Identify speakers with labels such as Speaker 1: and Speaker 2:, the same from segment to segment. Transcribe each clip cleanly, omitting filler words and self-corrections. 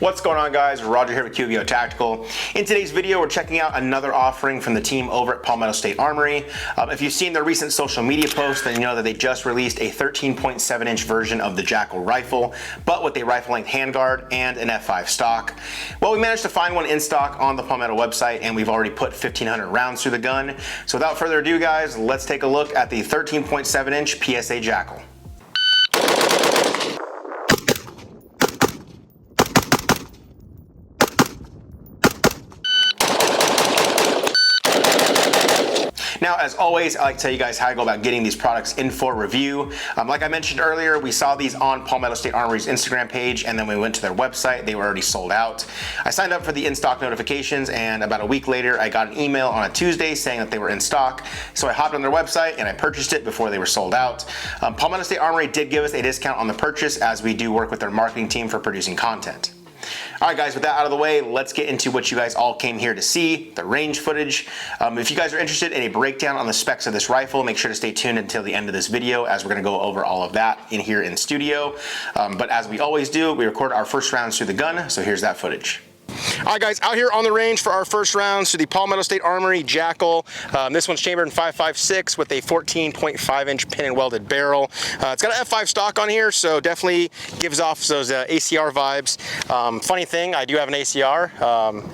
Speaker 1: What's going on, guys? Roger here with QVO Tactical. In today's video, we're checking out another offering from the team over at Palmetto State Armory. If you've seen their recent social media posts, then you know that they just released a 13.7-inch version of the JAKL Rifle, but with a rifle-length handguard and an F5 stock. Well, we managed to find one in stock on the Palmetto website, and we've already put 1,500 rounds through the gun. So without further ado, guys, let's take a look at the 13.7-inch PSA JAKL. Now, as always, I like to tell you guys how I go about getting these products in for review. Like I mentioned earlier, we saw these on Palmetto State Armory's Instagram page, and then we went to their website. They were already sold out. I signed up for the in-stock notifications, and about a week later, I got an email on a Tuesday saying that they were in stock. So I hopped on their website and I purchased it before they were sold out. Palmetto State Armory did give us a discount on the purchase, as we do work with their marketing team for producing content. All right, guys, with that out of the way, let's get into what you guys all came here to see, the range footage. If you guys are interested in a breakdown on the specs of this rifle, make sure to stay tuned until the end of this video, as we're gonna go over all of that in here in studio. But as we always do, we record our first rounds through the gun, so here's that footage. All right, guys, out here on the range for our first rounds to the Palmetto State Armory JAKL. This one's chambered in 5.56 with a 14.5-inch pin and welded barrel. It's got an F5 stock on here, so definitely gives off those ACR vibes. Funny thing, I do have an ACR,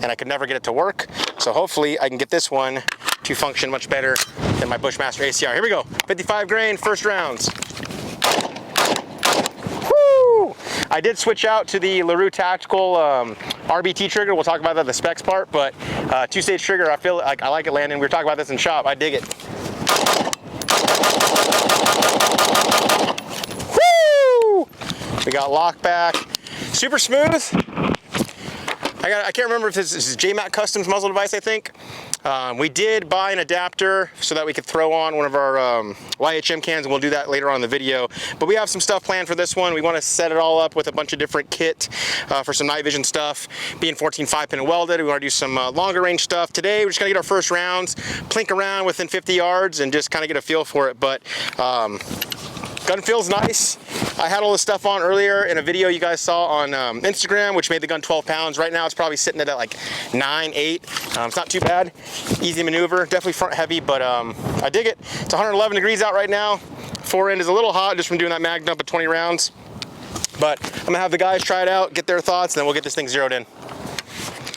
Speaker 1: and I could never get it to work, so hopefully I can get this one to function much better than my Bushmaster ACR. Here we go, 55 grain, first rounds. Woo! I did switch out to the LaRue Tactical RBT trigger. We'll talk about that in the specs part, but two-stage trigger, I feel like I like it, Landon. We were talking about this in shop. I dig it. Woo! We got lock back. Super smooth. I can't remember if this is JMAC Customs muzzle device, I think. We did buy an adapter so that we could throw on one of our YHM cans, and we'll do that later on in the video. But we have some stuff planned for this one. We want to set it all up with a bunch of different kit for some night vision stuff. Being 14.5 pin and welded, we want to do some longer range stuff. Today, we're just going to get our first rounds, plink around within 50 yards, and just kind of get a feel for it. But gun feels nice. I had all this stuff on earlier in a video you guys saw on Instagram, which made the gun 12 pounds. Right now, it's probably sitting at like 9, 8. It's not too bad. Easy maneuver, definitely front heavy, but I dig it. It's 111 degrees out right now. Fore end is a little hot just from doing that mag dump of 20 rounds. But I'm gonna have the guys try it out, get their thoughts, and then we'll get this thing zeroed in.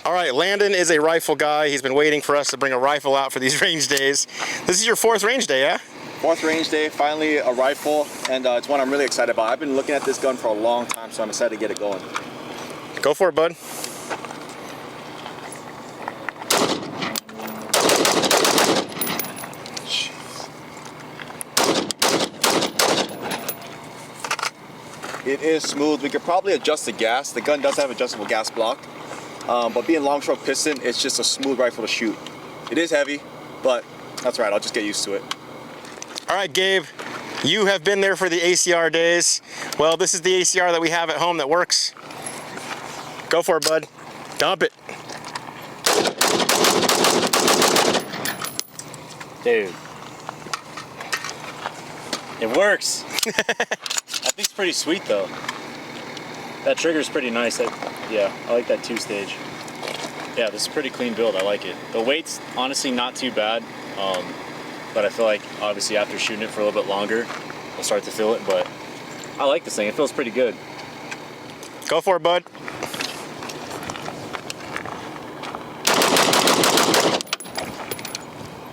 Speaker 1: All right, Landon is a rifle guy. He's been waiting for us to bring a rifle out for these range days. This is your 4th range day, yeah?
Speaker 2: 4th range day, finally a rifle, and it's one I'm really excited about. I've been looking at this gun for a long time, so I'm excited to get it going.
Speaker 1: Go for it, bud.
Speaker 2: It is smooth. We could probably adjust the gas. The gun does have adjustable gas block, but being long stroke piston, it's just a smooth rifle to shoot. It is heavy, but that's right, I'll just get used to it.
Speaker 1: All right, Gabe, you have been there for the ACR days. Well, this is the ACR that we have at home that works. Go for it, bud. Dump it.
Speaker 3: Dude, it works. That thing's pretty sweet though. That trigger's pretty nice. Yeah, I like that 2-stage. Yeah, this is a pretty clean build. I like it. The weight's honestly not too bad. But I feel like obviously after shooting it for a little bit longer, I'll start to feel it, but I like this thing. It feels pretty good.
Speaker 1: Go for it, bud.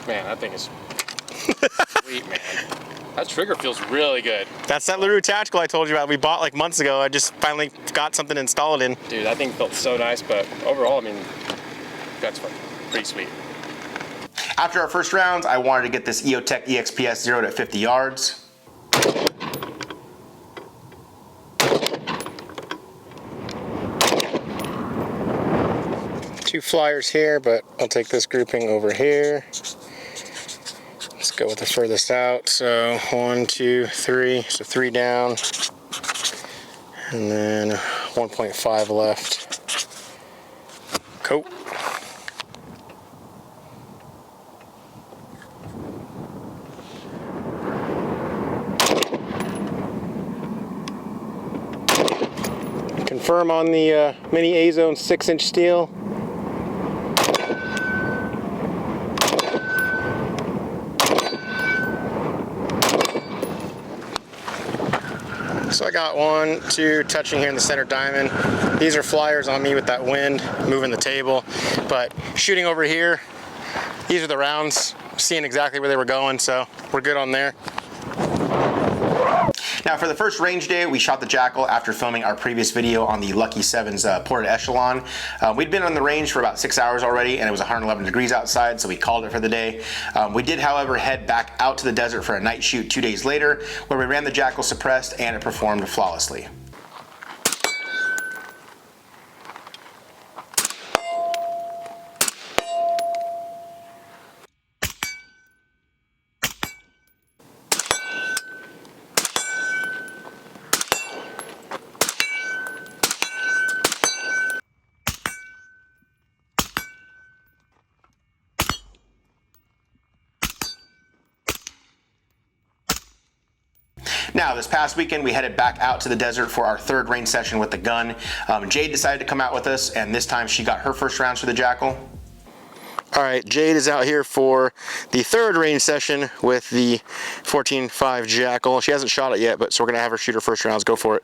Speaker 4: Man, that thing is sweet, man. That trigger feels really good.
Speaker 1: That's that LaRue Tactical I told you about. We bought like months ago. I just finally got something installed in.
Speaker 4: Dude, that thing felt so nice, but overall, I mean, that's pretty sweet.
Speaker 1: After our first rounds, I wanted to get this EOTech EXPS zeroed at 50 yards. Two flyers here, but I'll take this grouping over here. Let's go with the furthest out. So 1, 2, 3, so 3 down. And then 1.5 left. Cool. Firm on the mini A-Zone 6-inch steel. So I got 1, 2 touching here in the center diamond. These are flyers on me with that wind moving the table, but shooting over here, these are the rounds, seeing exactly where they were going, so we're good on there. Now for the first range day, we shot the JAKL after filming our previous video on the Lucky 7's ported echelon. We'd been on the range for about 6 hours already, and it was 111 degrees outside, so we called it for the day. We did, however, head back out to the desert for a night shoot 2 days later, where we ran the JAKL suppressed and it performed flawlessly. Now, this past weekend, we headed back out to the desert for our third range session with the gun. Jade decided to come out with us, and this time she got her first rounds for the JAKL. All right, Jade is out here for the third range session with the 14.5 JAKL. She hasn't shot it yet, but so we're gonna have her shoot her first rounds. Go for it.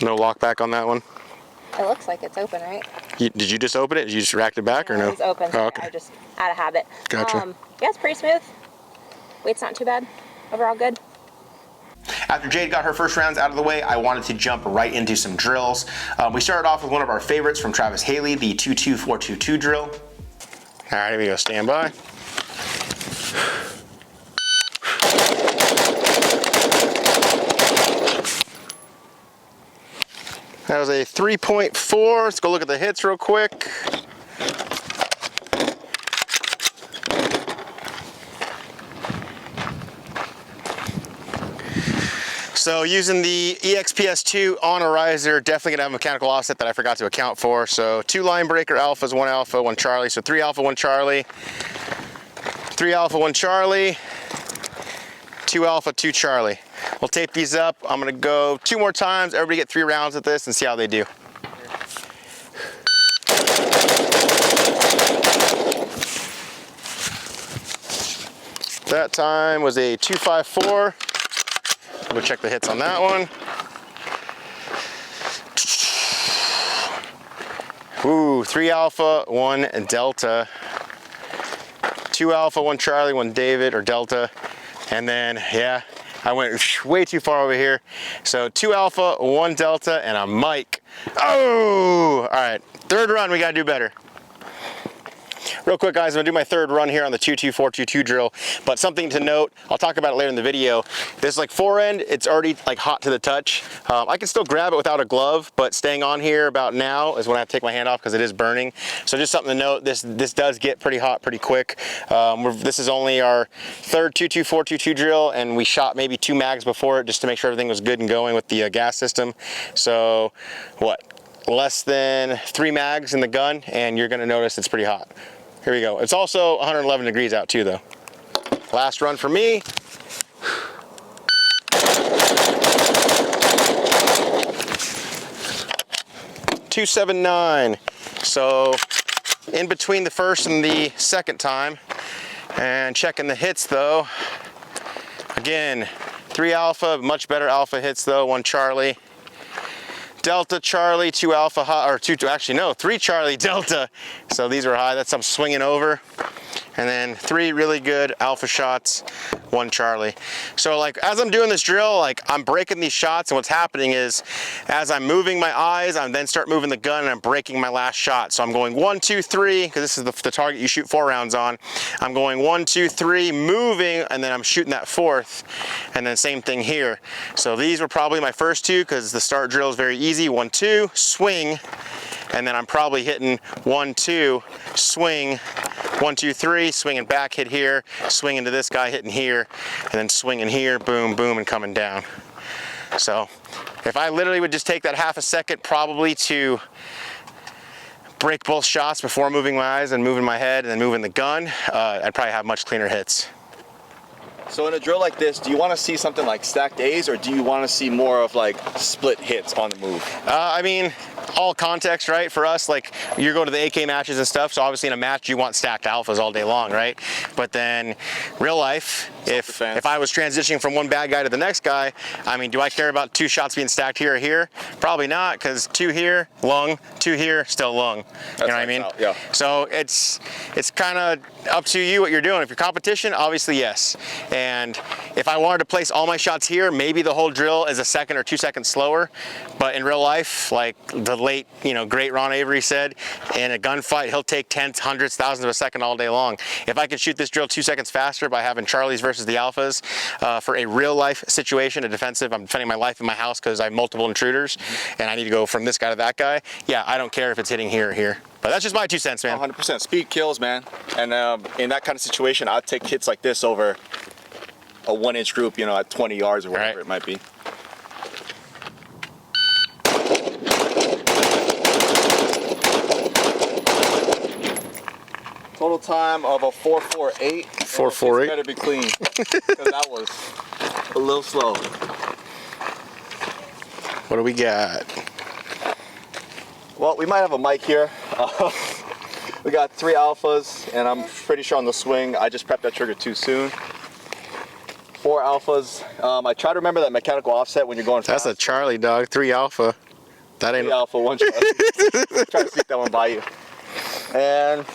Speaker 1: No lock back on that one?
Speaker 5: It looks like it's open, right?
Speaker 1: Did you just open it? Did you just racked it back or no?
Speaker 5: It's open.
Speaker 1: Oh, okay.
Speaker 5: I just out of habit.
Speaker 1: Gotcha.
Speaker 5: Yeah, it's pretty smooth. Weight's not too bad. Overall good.
Speaker 1: After Jade got her first rounds out of the way, I wanted to jump right into some drills. We started off with one of our favorites from Travis Haley, the 22422 drill. All right, here we go, stand by. That was a 3.4. Let's go look at the hits real quick. So using the EXPS2 on a riser, definitely gonna have a mechanical offset that I forgot to account for. So 2 line breaker alphas, 1 alpha, 1 Charlie. So 3 alpha, 1 Charlie, 3 alpha, 1 Charlie, 2 alpha, 2 Charlie. We'll tape these up. I'm gonna go 2 more times. Everybody get 3 rounds at this and see how they do. That time was a 254. We'll check the hits on that one. Ooh, 3 alpha, 1 delta. 2 alpha, 1 Charlie, 1 David or Delta. And then, yeah, I went way too far over here. So 2 alpha, 1 delta, and a Mike. Oh, all right, third run, we gotta do better. Real quick, guys, I'm gonna do my third run here on the 22422 drill, but something to note, I'll talk about it later in the video. This like forend, it's already like hot to the touch. I can still grab it without a glove, but staying on here about now is when I have to take my hand off because it is burning. So just something to note, this does get pretty hot pretty quick. This is only our third 22422 drill, and we shot maybe 2 mags before it just to make sure everything was good and going with the gas system. So what, less than 3 mags in the gun, and you're gonna notice it's pretty hot. Here we go. It's also 111 degrees out too though. Last run for me. .279. So in between the first and the second time. And checking the hits though. Again, 3 alpha, much better alpha hits though, 1 Charlie. Delta, Charlie, 2 alpha, or 2, actually no, 3 Charlie, Delta. So these are high, that's I'm swinging over. And then 3 really good alpha shots, 1 Charlie. So like as I'm doing this drill, like I'm breaking these shots, and what's happening is as I'm moving my eyes, I then start moving the gun and I'm breaking my last shot. So I'm going 1, 2, 3, because this is the target you shoot 4 rounds on. I'm going 1, 2, 3, moving, and then I'm shooting that 4th. And then same thing here. So these were probably my first 2 because the start drill is very easy. 1, 2, swing, and then I'm probably hitting 1, 2, swing, 1, 2, 3, swinging back, hit here, swinging to this guy, hitting here, and then swinging here, boom, boom, and coming down. So if I literally would just take that half a second probably to break both shots before moving my eyes and moving my head and then moving the gun, I'd probably have much cleaner hits.
Speaker 2: So in a drill like this, do you want to see something like stacked A's, or do you want to see more of like split hits on the move?
Speaker 1: I mean, all context, right? For us, like you're going to the AK matches and stuff, so obviously in a match you want stacked alphas all day long, right? But then real life, if I was transitioning from one bad guy to the next guy, I mean, do I care about 2 shots being stacked here or here? Probably not, because 2 here, lung, 2 here, still lung. You know what I mean?
Speaker 2: Yeah.
Speaker 1: So it's kind of up to you what you're doing. If you're competition, obviously yes. And if I wanted to place all my shots here, maybe the whole drill is a second or 2 seconds slower. But in real life, like the late, great Ron Avery said, in a gunfight, he'll take tenths, hundreds, thousands of a second all day long. If I could shoot this drill 2 seconds faster by having Charlies versus the alphas for a real life situation, a defensive, I'm defending my life in my house because I have multiple intruders and I need to go from this guy to that guy, yeah, I don't care if it's hitting here or here. But that's just my 2 cents, man.
Speaker 2: 100%. Speed kills, man. And in that kind of situation, I'd take hits like this over a 1-inch group, at 20 yards or whatever it might be. Total time of a 4.48.
Speaker 1: 4.48.
Speaker 2: Better be clean, because that was a little slow.
Speaker 1: What do we got?
Speaker 2: Well, we might have a mic here. We got 3 alphas, and I'm pretty sure on the swing, I just prepped that trigger too soon. 4 alphas. I try to remember that mechanical offset when you're going fast.
Speaker 1: That's a Charlie, dog. 3 alpha. That ain't
Speaker 2: 3 alpha, 1 Charlie. Try to sneak that one by you. And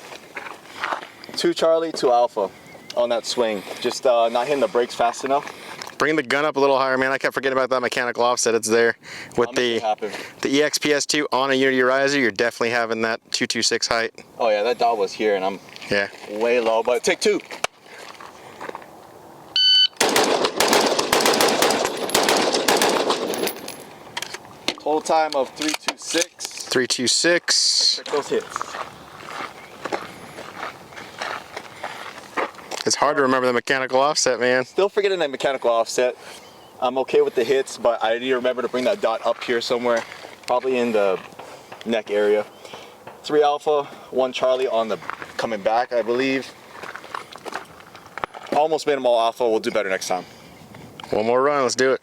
Speaker 2: 2 Charlie, 2 alpha on that swing. Just not hitting the brakes fast enough.
Speaker 1: Bring the gun up a little higher, man. I kept forgetting about that mechanical offset. It's there. With the EXPS2 on a Unity riser, you're definitely having that 226 height.
Speaker 2: Oh yeah, that dot was here, and I'm way low, but take 2. Total time of 3.26.
Speaker 1: 3.26.
Speaker 2: Check those hits.
Speaker 1: It's hard to remember the mechanical offset, man.
Speaker 2: Still forgetting that mechanical offset. I'm okay with the hits, but I need to remember to bring that dot up here somewhere, probably in the neck area. 3 alpha, 1 Charlie on the coming back, I believe. Almost made them all alpha. We'll do better next time.
Speaker 1: One more run. Let's do it.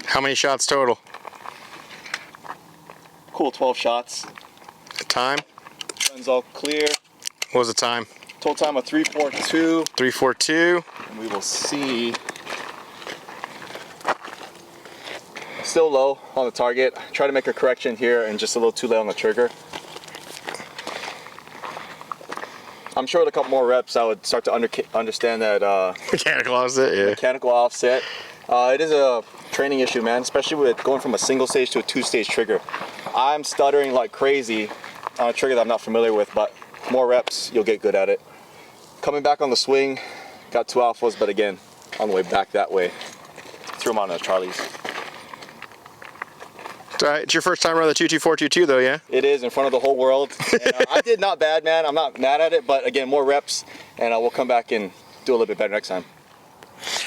Speaker 1: How many shots total?
Speaker 2: Cool, 12 shots.
Speaker 1: The time?
Speaker 2: Gun's all clear.
Speaker 1: What was the time?
Speaker 2: Total time of 3.42.
Speaker 1: 3.42.
Speaker 2: And we will see. Still low on the target. Try to make a correction here and just a little too late on the trigger. I'm sure with a couple more reps I would start to understand that
Speaker 1: mechanical offset, yeah.
Speaker 2: Mechanical offset. It is a training issue, man, especially with going from a single stage to a 2-stage trigger. I'm stuttering like crazy on a trigger that I'm not familiar with, but more reps, you'll get good at it. Coming back on the swing, got 2 alphas, but again, on the way back that way, threw them on the Charlies.
Speaker 1: All right, it's your first time around the 22422 though, yeah?
Speaker 2: It is, in front of the whole world. And, I did not bad, man. I'm not mad at it, but again, more reps, and we'll come back and do a little bit better next time.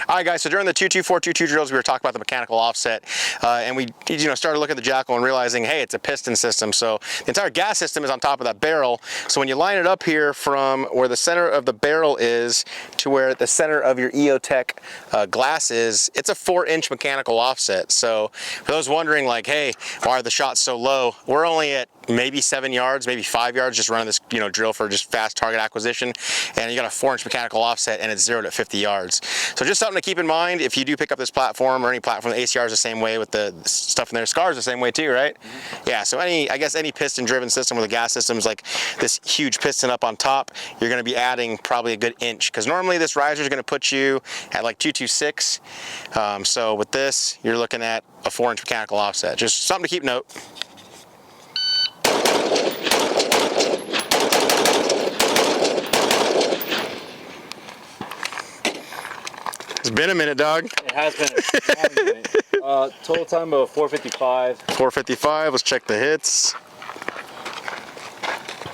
Speaker 1: All right, guys, so during the 22422 drills, we were talking about the mechanical offset, and we started looking at the JAKL and realizing, hey, it's a piston system. So the entire gas system is on top of that barrel. So when you line it up here from where the center of the barrel is to where the center of your EOTech glass is, it's a 4-inch mechanical offset. So for those wondering, like, hey, why are the shots so low? We're only at maybe 7 yards, maybe 5 yards, just running this drill for just fast target acquisition, and you got a 4-inch mechanical offset, and it's 0 to 50 yards. So just something to keep in mind if you do pick up this platform or any platform. The ACR is the same way with the stuff in there. SCAR's the same way too, right? Mm-hmm. Yeah. So I guess any piston-driven system where the gas system is like this huge piston up on top, you're going to be adding probably a good inch, because normally this riser is going to put you at like 226. So with this, you're looking at a 4-inch mechanical offset. Just something to keep note. It's been a minute, dog.
Speaker 3: It has been a minute. Total time of 4:55.
Speaker 1: 4:55. Let's check the hits.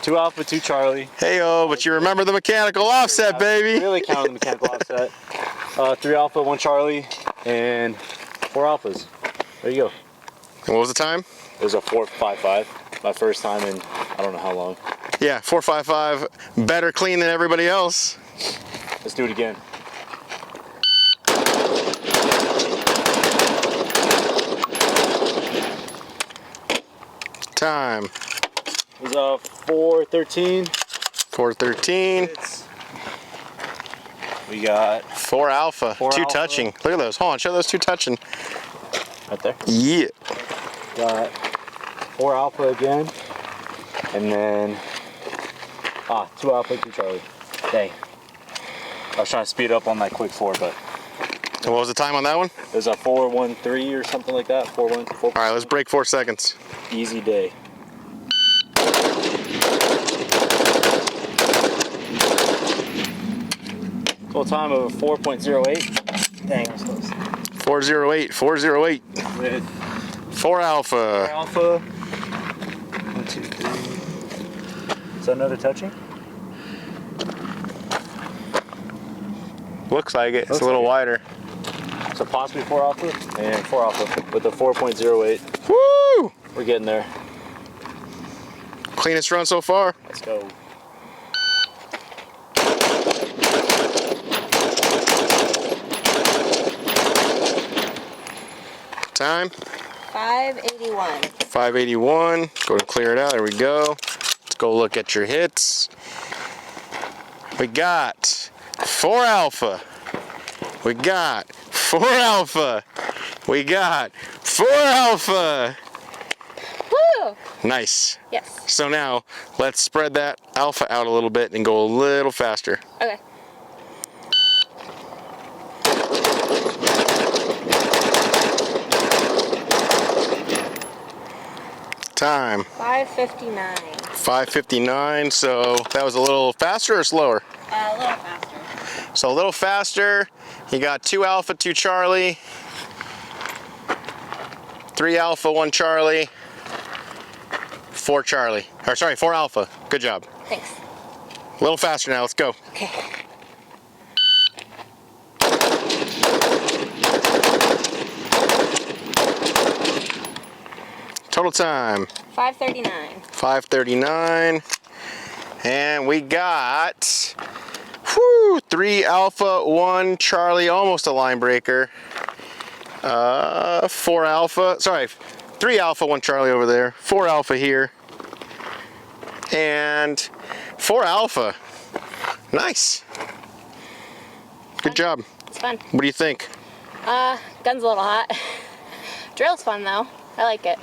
Speaker 3: 2 Alpha, 2 Charlie.
Speaker 1: Hey-oh, but you remember the mechanical offset, baby.
Speaker 3: Really counting the mechanical offset. 3 Alpha, 1 Charlie, and 4 Alphas. There you go.
Speaker 1: And what was the time?
Speaker 3: It was a 4.55. My first time in I don't know how long.
Speaker 1: Yeah, 4.55. Better clean than everybody else.
Speaker 3: Let's do it again.
Speaker 1: Time.
Speaker 3: It was a 4.13.
Speaker 1: 4.13.
Speaker 3: We got
Speaker 1: 4 Alpha.
Speaker 3: 4
Speaker 1: 2
Speaker 3: Alpha.
Speaker 1: touching. Look at those. Hold on, show those 2 touching.
Speaker 3: right there.
Speaker 1: Yeah.
Speaker 3: Got 4 Alpha again, and then 2 Alpha, 2 Charlie. Dang. I was trying to speed up on that quick 4, but
Speaker 1: And what was the time on that one?
Speaker 3: it was a 4.13 or something like that. 4.14.
Speaker 1: All right, let's break 4 seconds.
Speaker 3: Easy day. Total time of 4.08. Dang, I was close.
Speaker 1: 408, 408.
Speaker 3: With
Speaker 1: 4 Alpha.
Speaker 3: Alpha. 1, 2, 3. Is that another touching?
Speaker 1: Looks like it. It's
Speaker 3: Looks
Speaker 1: a little
Speaker 3: like
Speaker 1: wider.
Speaker 3: So possibly 4 Alpha and 4 Alpha with a 4.08.
Speaker 1: Woo!
Speaker 3: We're getting there.
Speaker 1: Cleanest run so far.
Speaker 3: Let's go.
Speaker 1: Time.
Speaker 5: 581.
Speaker 1: 581. Go to clear it out. There we go. Let's go look at your hits. We got 4 Alpha. We got 4 Alpha. We got 4 Alpha.
Speaker 5: Woo!
Speaker 1: Nice.
Speaker 5: Yes.
Speaker 1: So now let's spread that Alpha out a little bit and go a little faster.
Speaker 5: Okay.
Speaker 1: Time.
Speaker 5: 559.
Speaker 1: 5:59. So that was a little faster or slower?
Speaker 5: A little faster.
Speaker 1: So a little faster. You got 2 Alpha, 2 Charlie. 3 Alpha, 1 Charlie. 4 Charlie. Or sorry, 4 Alpha. Good job.
Speaker 5: Thanks.
Speaker 1: A little faster now. Let's go.
Speaker 5: Okay.
Speaker 1: Total time.
Speaker 5: 539.
Speaker 1: 5:39. And we got 3 Alpha, 1 Charlie, almost a line breaker. 4 Alpha, sorry, 3 Alpha, 1 Charlie over there. 4 Alpha here. And 4 Alpha. Nice. Good job.
Speaker 5: It's fun.
Speaker 1: What do you think?
Speaker 5: Gun's a little hot. Drill's fun though. I like it.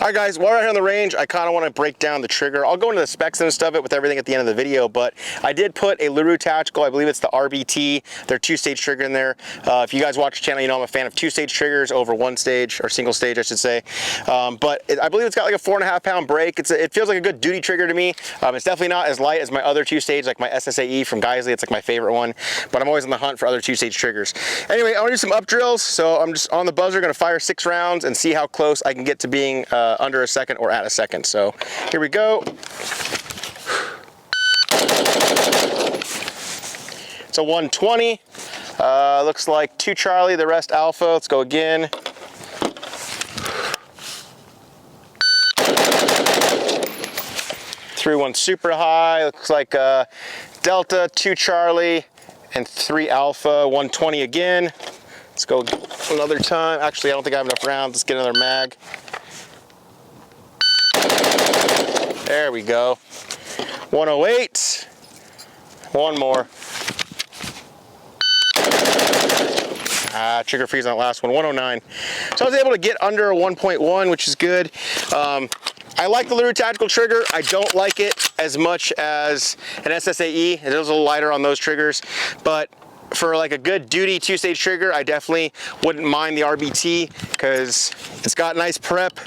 Speaker 1: All right, guys, while we're here on the range, I kind of want to break down the trigger. I'll go into the specs and stuff with everything at the end of the video, but I did put a LaRue Tactical, I believe it's the RBT, their 2-stage trigger in there. If you guys watch the channel, you know I'm a fan of 2-stage triggers over 1-stage, or single stage, I should say. But I believe it's got like a 4.5 pound break. It feels like a good duty trigger to me. It's definitely not as light as my other 2-stage, like my SSAE from Geisley. It's like my favorite one, but I'm always on the hunt for other 2-stage triggers. Anyway, I want to do some up drills, so I'm just on the buzzer, going to fire 6 rounds and see how close I can get to being under a second or at a second. So here we go. It's a 120. Looks like 2 Charlie, the rest Alpha. Let's go again. Threw one super high. Looks like Delta, 2 Charlie, and 3 Alpha. 120 again. Let's go another time. Actually, I don't think I have enough rounds. Let's get another mag. There we go. 108. One more. Trigger freeze on that last one. 109. So I was able to get under a 1.1, which is good. I like the LaRue Tactical trigger. I don't like it as much as an SSAE. It is a little lighter on those triggers, but for like a good duty 2-stage trigger, I definitely wouldn't mind the RBT because it's got nice prep,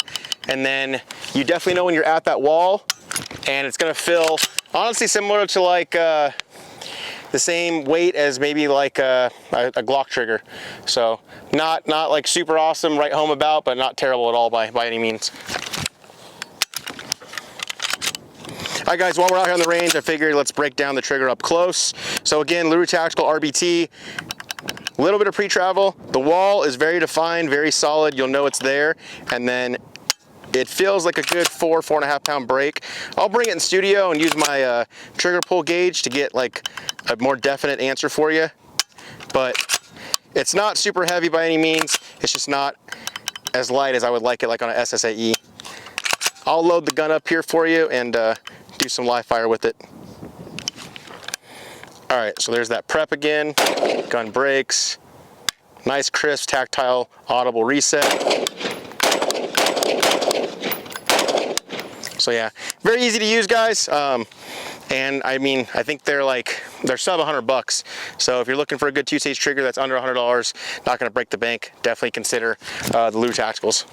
Speaker 1: and then you definitely know when you're at that wall, and it's gonna feel honestly similar to like the same weight as maybe like a Glock trigger. So not like super awesome right home about, but not terrible at all by any means. right, guys, while we're out here on the range, I figured let's break down the trigger up close. So again, LaRue Tactical RBT, a little bit of pre-travel. The wall is very defined, very solid. You'll know it's there. And then it feels like a good 4.5 pound break. I'll bring it in studio and use my trigger pull gauge to get like a more definite answer for you. But it's not super heavy by any means. It's just not as light as I would like it, like on an SSAE. I'll load the gun up here for you and do some live fire with it. All right, so there's that prep again. Gun breaks. Nice, crisp, tactile, audible reset. So yeah, very easy to use, guys. And I mean, I think they're sub $100. So if you're looking for a good 2-stage trigger that's under $100, not gonna break the bank, definitely consider the LaRue Tacticals.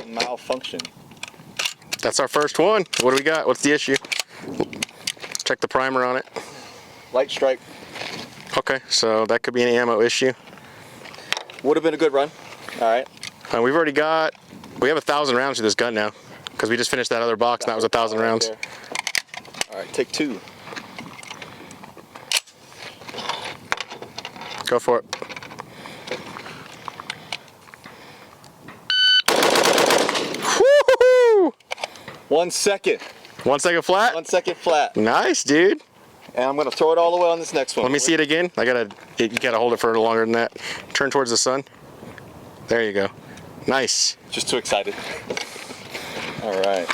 Speaker 2: Malfunction.
Speaker 1: That's our first one. What do we got? What's the issue? Check the primer on it.
Speaker 2: Light strike.
Speaker 1: Okay, so that could be an ammo issue.
Speaker 2: Would have been a good run. All right.
Speaker 1: We have 1,000 rounds to this gun now because we just finished that other box and that was 1,000 rounds.
Speaker 2: All right, take 2.
Speaker 1: Go for it. Woo-hoo-hoo!
Speaker 2: 1 second.
Speaker 1: 1 second flat?
Speaker 2: 1 second flat.
Speaker 1: Nice, dude.
Speaker 2: And I'm gonna throw it all the way on this next one.
Speaker 1: Let me see it again. You gotta hold it for a little longer than that. Turn towards the sun. There you go. Nice.
Speaker 2: Just too excited. All right.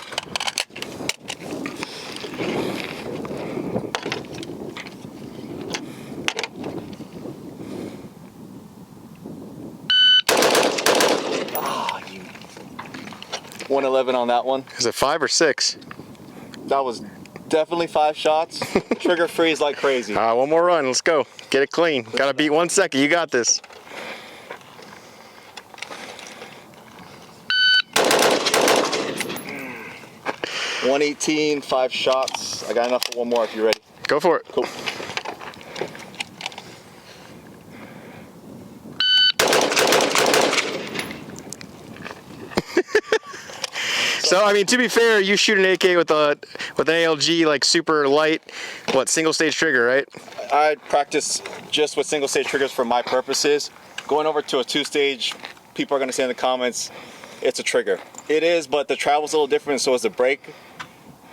Speaker 2: Ah, 111 on that one.
Speaker 1: Is it 5 or 6?
Speaker 2: That was definitely 5 shots. Trigger freeze like crazy.
Speaker 1: One more run. Let's go. Get it clean. Gotta beat 1 second. You got this.
Speaker 2: $118, 5 shots. I got enough for one more if you're ready.
Speaker 1: Go for it.
Speaker 2: Cool.
Speaker 1: So I mean, to be fair, you shoot an AK with an ALG like super light, single stage trigger, right?
Speaker 2: I practice just with single stage triggers for my purposes. Going over to a 2-stage, people are gonna say in the comments, it's a trigger. It is, but the travel's a little different, so is the break.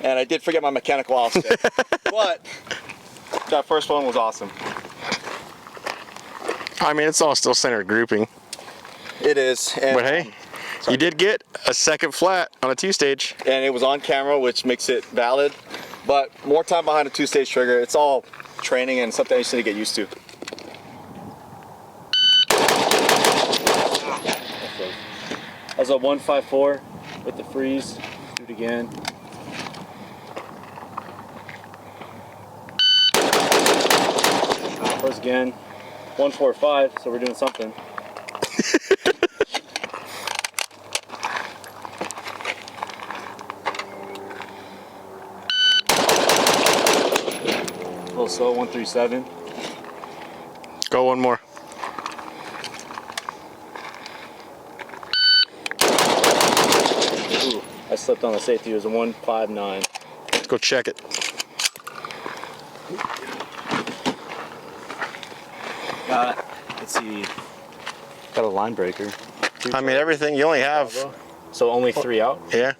Speaker 2: And I did forget my mechanical offset, but that first one was awesome.
Speaker 1: I mean, it's all still centered grouping.
Speaker 2: It is. And,
Speaker 1: but hey, you did get a second flat on a 2-stage.
Speaker 2: and it was on camera, which makes it valid. But more time behind a 2-stage trigger, it's all training and something I just need to get used to.
Speaker 3: That was a 154 with the freeze. Do it again. First again. 145, so we're doing something. A little slow, 137.
Speaker 1: Go one more.
Speaker 3: Ooh, I slipped on the safety. It was a 159.
Speaker 1: Go check it.
Speaker 3: Let's see. Got a line breaker.
Speaker 1: I mean, everything. You only have.
Speaker 3: So only 3 out.
Speaker 1: Yeah.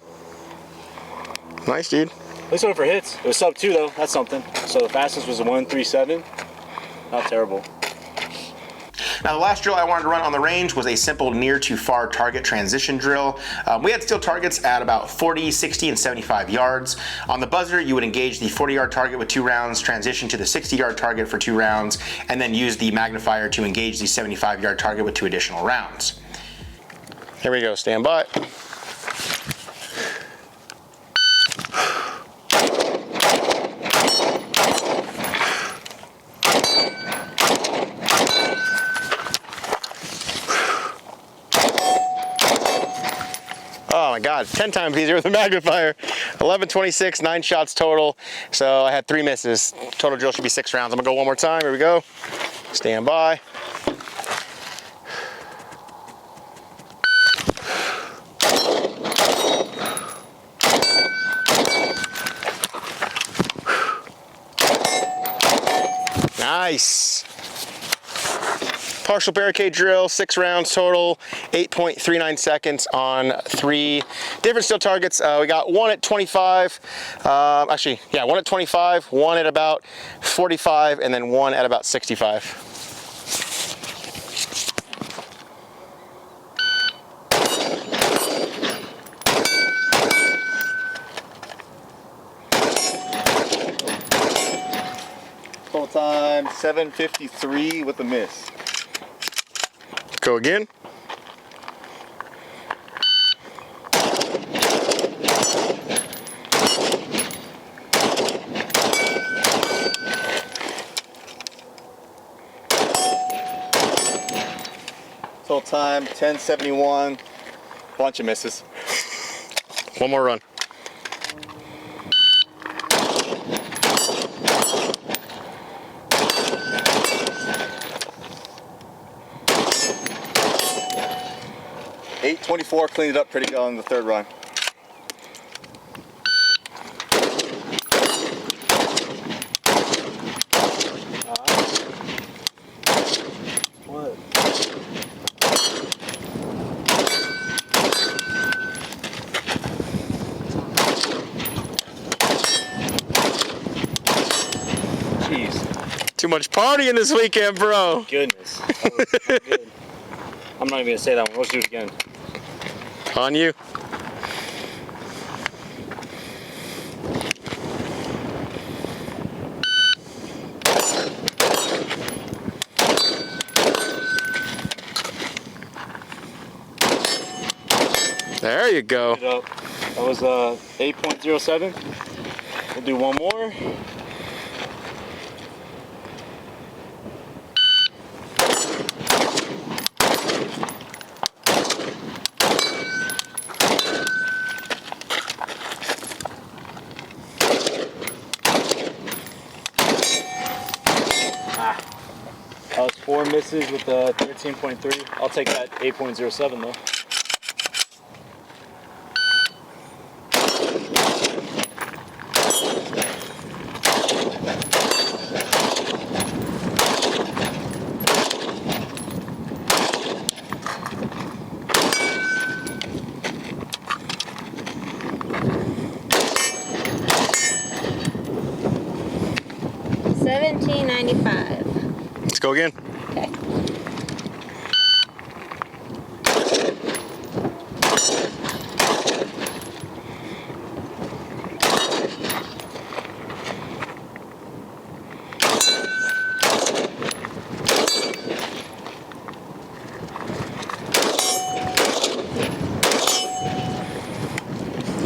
Speaker 1: Nice, dude.
Speaker 3: At least went for hits. It was sub 2 though. That's something. So the fastest was a 137. Not terrible.
Speaker 1: Now the last drill I wanted to run on the range was a simple near to far target transition drill. We had steel targets at about 40, 60, and 75 yards. On the buzzer, you would engage the 40-yard target with 2 rounds, transition to the 60-yard target for 2 rounds, and then use the magnifier to engage the 75-yard target with 2 additional rounds. Here we go, stand by. Oh my God, 10 times easier with a magnifier. 11:26, 9 shots total. So I had 3 misses. Total drill should be 6 rounds. I'm gonna go one more time. Here we go. Stand by. Nice. Partial barricade drill, 6 rounds total, 8.39 seconds on 3 different steel targets. We got one at 25, actually, yeah, one at 25, one at about 45, and then one at about 65.
Speaker 2: Total time 7:53 with a miss.
Speaker 1: Go again.
Speaker 2: Total time 10:71. Bunch of misses.
Speaker 1: One more run.
Speaker 2: .824, cleaned it up pretty good on the third run.
Speaker 3: What?
Speaker 1: Jeez. Too much partying this weekend, bro.
Speaker 3: Goodness. That was good. I'm not even gonna say that one. Let's do it again.
Speaker 1: On you. There you go.
Speaker 3: That was 8.07. We'll do one more. That was 4 misses with the 13.3. I'll take that 8.07 though.
Speaker 5: $17.95.
Speaker 1: Let's go again.
Speaker 5: Okay.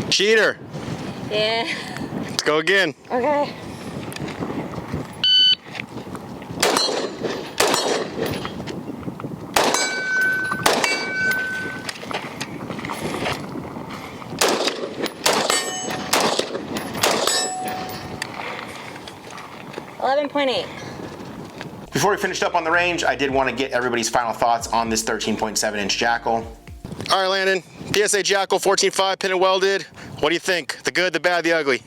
Speaker 1: Cheater.
Speaker 5: Yeah.
Speaker 1: Let's go again.
Speaker 5: Okay. $11.8.
Speaker 1: Before we finished up on the range, I did want to get everybody's final thoughts on this 13.7-inch JAKL. All right, Landon. PSA JAKL 14.5 pin and welded. What do you think? The good, the bad, the ugly?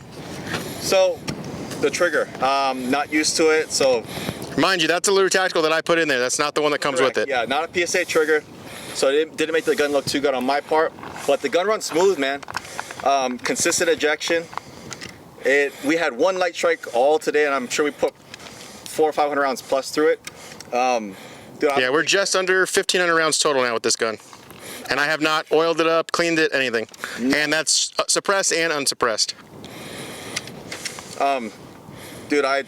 Speaker 2: So, the trigger, not used to it, so.
Speaker 1: Mind you, that's a Lure Tactical that I put in there. That's not the one that comes
Speaker 2: Correct.
Speaker 1: with it.
Speaker 2: Yeah, not a PSA trigger, so it didn't make the gun look too good on my part, but the gun runs smooth, man. Consistent ejection. We had one light strike all today, and I'm sure we put 400 or 500 rounds plus through it. Dude,
Speaker 1: Yeah, we're just under 1,500 rounds total now with this gun. And I have not oiled it up, cleaned it, anything. And that's suppressed and unsuppressed.
Speaker 2: Dude, I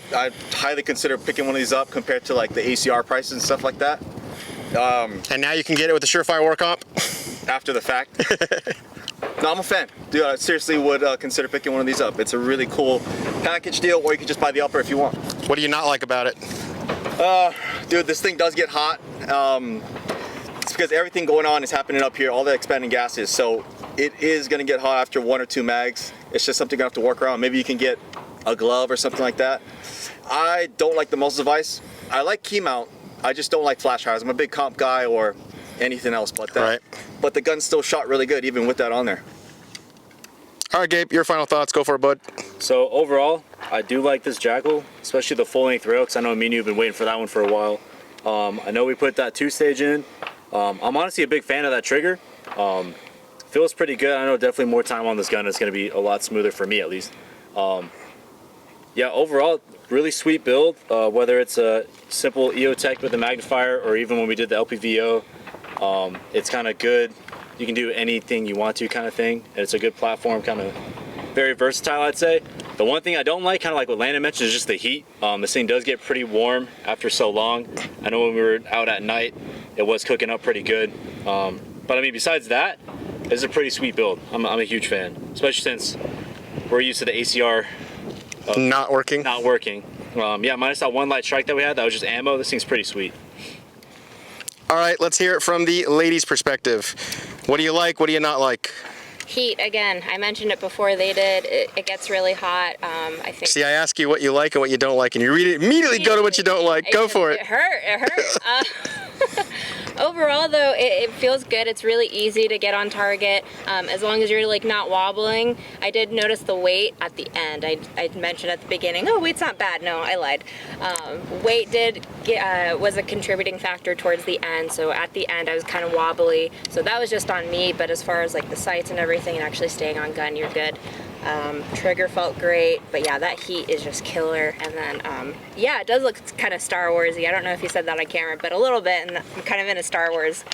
Speaker 2: highly consider picking one of these up compared to like the ACR prices and stuff like that.
Speaker 1: And now you can get it with the Surefire War Comp?
Speaker 2: After the fact. No, I'm a fan. Dude, I seriously would consider picking one of these up. It's a really cool package deal, or you can just buy the upper if you want.
Speaker 1: What do you not like about it?
Speaker 2: Dude, this thing does get hot. It's because everything going on is happening up here, all the expanding gases. So it is gonna get hot after 1 or 2 mags. It's just something you have to work around. Maybe you can get a glove or something like that. I don't like the muzzle device. I like key mount. I just don't like flash fires. I'm a big comp guy or anything else but that.
Speaker 1: Right.
Speaker 2: But the gun still shot really good even with that on there.
Speaker 1: All right, Gabe, your final thoughts. Go for it, bud.
Speaker 3: So overall, I do like this JAKL, especially the full length rail, because I know me and you have been waiting for that one for a while. I know we put that 2-stage in. I'm honestly a big fan of that trigger. Feels pretty good. I know definitely more time on this gun is going to be a lot smoother for me at least. Yeah, overall, really sweet build. Whether it's a simple EOTech with a magnifier or even when we did the LPVO, it's kind of good. You can do anything you want to kind of thing. And it's a good platform, kind of very versatile, I'd say. The one thing I don't like, kind of like what Landon mentioned, is just the heat. This thing does get pretty warm after so long. I know when we were out at night, it was cooking up pretty good. But I mean, besides that, it's a pretty sweet build. I'm a huge fan, especially since we're used to the ACR
Speaker 1: Not working.
Speaker 3: not working. Yeah, minus that one light strike that we had, that was just ammo. This thing's pretty sweet.
Speaker 1: All right, let's hear it from the ladies' perspective. What do you like? What do you not like?
Speaker 5: Heat, again, I mentioned it before they did. It gets really hot. I think.
Speaker 1: See, I ask you what you like and what you don't like, and you immediately go to what you don't like. Go for it.
Speaker 5: It hurts. Overall, though, it feels good. It's really easy to get on target as long as you're like not wobbling. I did notice the weight at the end. I mentioned at the beginning, oh, weight's not bad. No, I lied. Weight was a contributing factor towards the end. So at the end, I was kind of wobbly. So that was just on me. But as far as like the sights and everything and actually staying on gun, you're good. Trigger felt great, but yeah, that heat is just killer. And then, yeah, it does look kind of Star Warsy. I don't know if you said that on camera, but a little bit, and I'm kind of in a Star Wars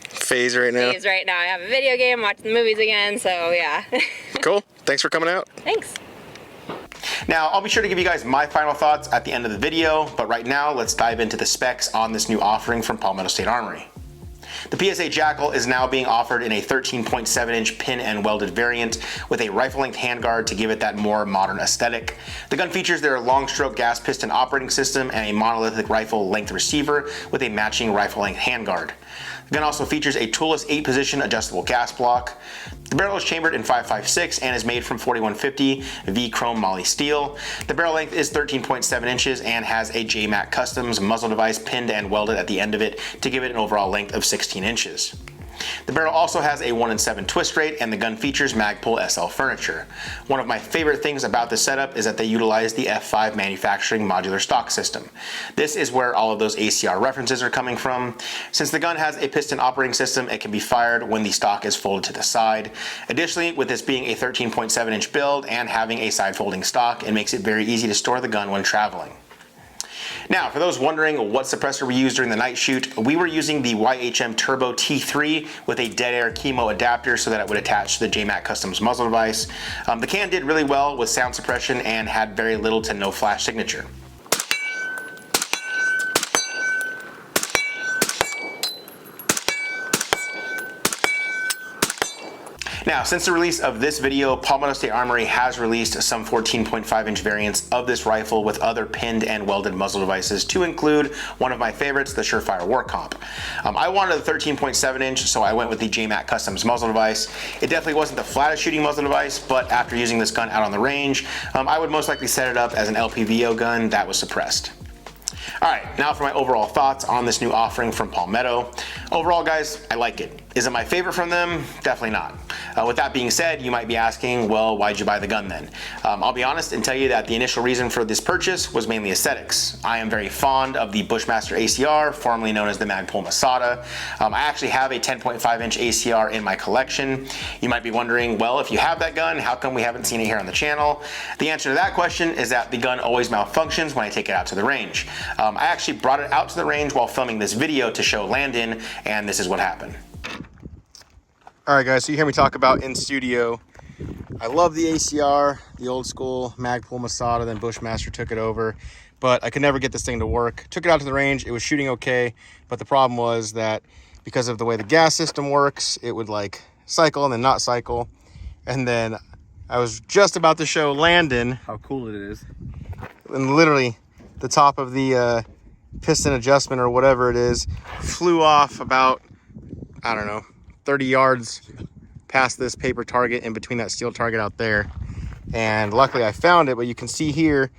Speaker 1: phase right now.
Speaker 5: I have a video game, watching the movies again, so yeah.
Speaker 1: Cool. Thanks for coming out.
Speaker 5: Thanks.
Speaker 1: Now, I'll be sure to give you guys my final thoughts at the end of the video, but right now, let's dive into the specs on this new offering from Palmetto State Armory. The PSA JAKL is now being offered in a 13.7-inch pin and welded variant with a rifle-length handguard to give it that more modern aesthetic. The gun features their long-stroke gas piston operating system and a monolithic rifle-length receiver with a matching rifle-length handguard. The gun also features a toolless 8-position adjustable gas block. The barrel is chambered in 5.56 and is made from 4150 V chrome moly steel. The barrel length is 13.7 inches and has a JAKL Customs muzzle device pinned and welded at the end of it to give it an overall length of 16 inches. The barrel also has a 1-in-7 twist rate, and the gun features Magpul SL furniture. One of my favorite things about this setup is that they utilize the F5 manufacturing modular stock system. This is where all of those ACR references are coming from. Since the gun has a piston operating system, it can be fired when the stock is folded to the side. Additionally, with this being a 13.7-inch build and having a side folding stock, it makes it very easy to store the gun when traveling. Now, for those wondering what suppressor we used during the night shoot, we were using the YHM Turbo T3 with a dead air Camo adapter so that it would attach to the JAKL Customs muzzle device. The can did really well with sound suppression and had very little to no flash signature. Now, since the release of this video, Palmetto State Armory has released some 14.5-inch variants of this rifle with other pinned and welded muzzle devices, to include one of my favorites, the Surefire War Comp. I wanted a 13.7-inch, so I went with the JAKL Customs muzzle device. It definitely wasn't the flattest shooting muzzle device, but after using this gun out on the range, I would most likely set it up as an LPVO gun that was suppressed. Alright, now for my overall thoughts on this new offering from Palmetto. Overall, guys, I like it. Is it my favorite from them? Definitely not. With that being said, you might be asking, well, why'd you buy the gun then? I'll be honest and tell you that the initial reason for this purchase was mainly aesthetics. I am very fond of the Bushmaster ACR, formerly known as the Magpul Masada. I actually have a 10.5-inch ACR in my collection. You might be wondering, well, if you have that gun, how come we haven't seen it here on the channel? The answer to that question is that the gun always malfunctions when I take it out to the range. I actually brought it out to the range while filming this video to show Landon, and this is what happened. Alright guys, so you hear me talk about in studio. I love the ACR, the old school Magpul Masada, then Bushmaster took it over, but I could never get this thing to work. Took it out to the range, it was shooting okay, but the problem was that because of the way the gas system works, it would like cycle and then not cycle. And then I was just about to show Landon
Speaker 2: How cool it is.
Speaker 1: and literally the top of the piston adjustment or whatever it is flew off about, I don't know, 30 yards past this paper target in between that steel target out there. And luckily I found it, but you can see here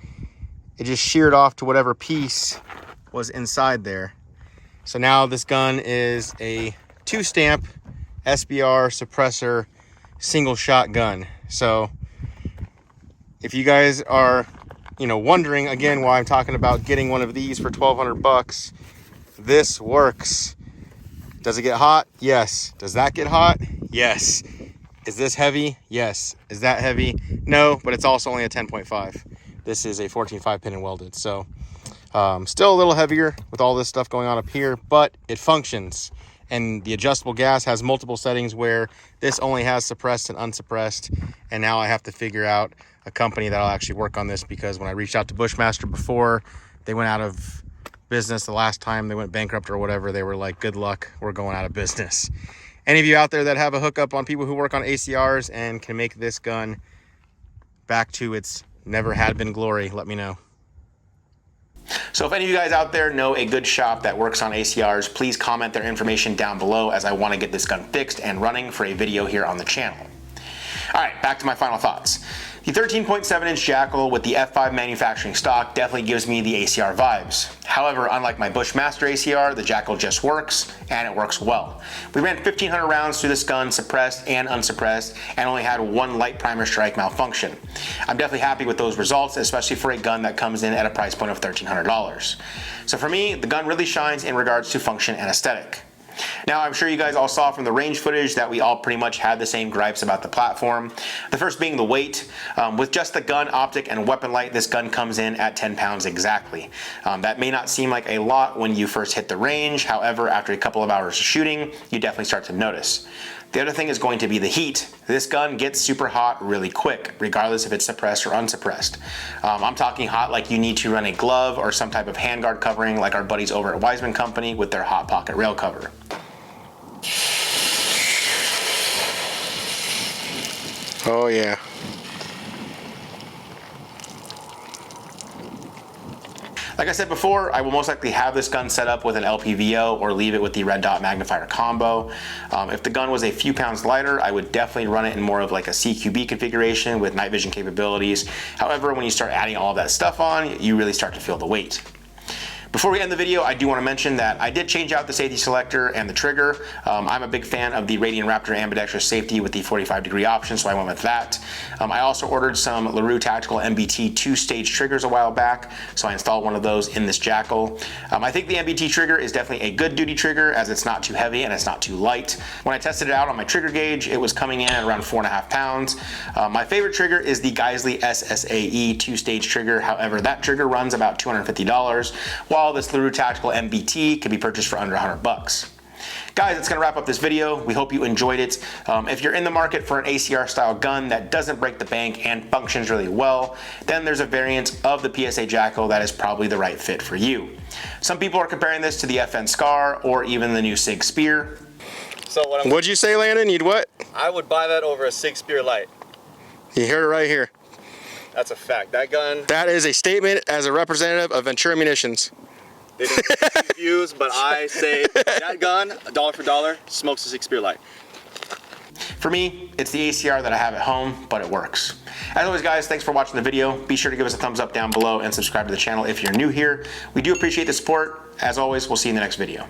Speaker 1: it just sheared off to whatever piece was inside there. So now this gun is a 2-stamp SBR suppressor single shot gun. So if you guys are wondering again why I'm talking about getting one of these for 1,200 bucks, this works. Does it get hot? Yes. Does that get hot? Yes. Is this heavy? Yes. Is that heavy? No, but it's also only a 10.5. This is a 14.5 pin and welded. So still a little heavier with all this stuff going on up here, but it functions. And the adjustable gas has multiple settings where this only has suppressed and unsuppressed. And now I have to figure out a company that'll actually work on this, because when I reached out to Bushmaster before, they went out of business the last time, they went bankrupt or whatever. They were like, good luck, we're going out of business. Any of you out there that have a hookup on people who work on ACRs and can make this gun back to its never had been glory, let me know. So if any of you guys out there know a good shop that works on ACRs, please comment their information down below, as I want to get this gun fixed and running for a video here on the channel. All right, back to my final thoughts. The 13.7-inch JAKL with the F5 manufacturing stock definitely gives me the ACR vibes. However, unlike my Bushmaster ACR, the JAKL just works, and it works well. We ran 1,500 rounds through this gun, suppressed and unsuppressed, and only had one light primer strike malfunction. I'm definitely happy with those results, especially for a gun that comes in at a price point of $1,300. So for me, the gun really shines in regards to function and aesthetic. Now, I'm sure you guys all saw from the range footage that we all pretty much had the same gripes about the platform. The first being the weight. With just the gun, optic, and weapon light, this gun comes in at 10 pounds exactly. That may not seem like a lot when you first hit the range. However, after a couple of hours of shooting, you definitely start to notice. The other thing is going to be the heat. This gun gets super hot really quick, regardless if it's suppressed or unsuppressed. I'm talking hot like you need to run a glove or some type of handguard covering, like our buddies over at Wiseman Company with their Hot Pocket rail cover. Oh yeah. Like I said before, I will most likely have this gun set up with an LPVO or leave it with the red dot magnifier combo. If the gun was a few pounds lighter, I would definitely run it in more of like a CQB configuration with night vision capabilities. However, when you start adding all of that stuff on, you really start to feel the weight. Before we end the video, I do want to mention that I did change out the safety selector and the trigger. I'm a big fan of the Radiant Raptor ambidextrous safety with the 45-degree option, so I went with that. I also ordered some LaRue Tactical MBT 2-stage triggers a while back, so I installed one of those in this JAKL. I think the MBT trigger is definitely a good duty trigger, as it's not too heavy and it's not too light. When I tested it out on my trigger gauge, it was coming in at around 4.5 pounds. My favorite trigger is the Geissele SSAE 2-stage trigger. However, that trigger runs about $250, while this LaRue Tactical MBT can be purchased for under 100 bucks. Guys, that's gonna wrap up this video. We hope you enjoyed it. If you're in the market for an ACR style gun that doesn't break the bank and functions really well, then there's a variant of the PSA JAKL that is probably the right fit for you. Some people are comparing this to the FN Scar or even the new SIG Spear.
Speaker 2: So
Speaker 1: What'd you say, Landon? You'd what?
Speaker 2: I would buy that over a SIG Spear Light.
Speaker 1: You heard it right here.
Speaker 2: That's a fact. That gun.
Speaker 1: That is a statement as a representative of Ventura Munitions.
Speaker 2: They didn't get views, but I say that gun, dollar for dollar, smokes a SIG Spear Light.
Speaker 1: For me, it's the ACR that I have at home, but it works. As always, guys, thanks for watching the video. Be sure to give us a thumbs up down below and subscribe to the channel if you're new here. We do appreciate the support. As always, we'll see you in the next video.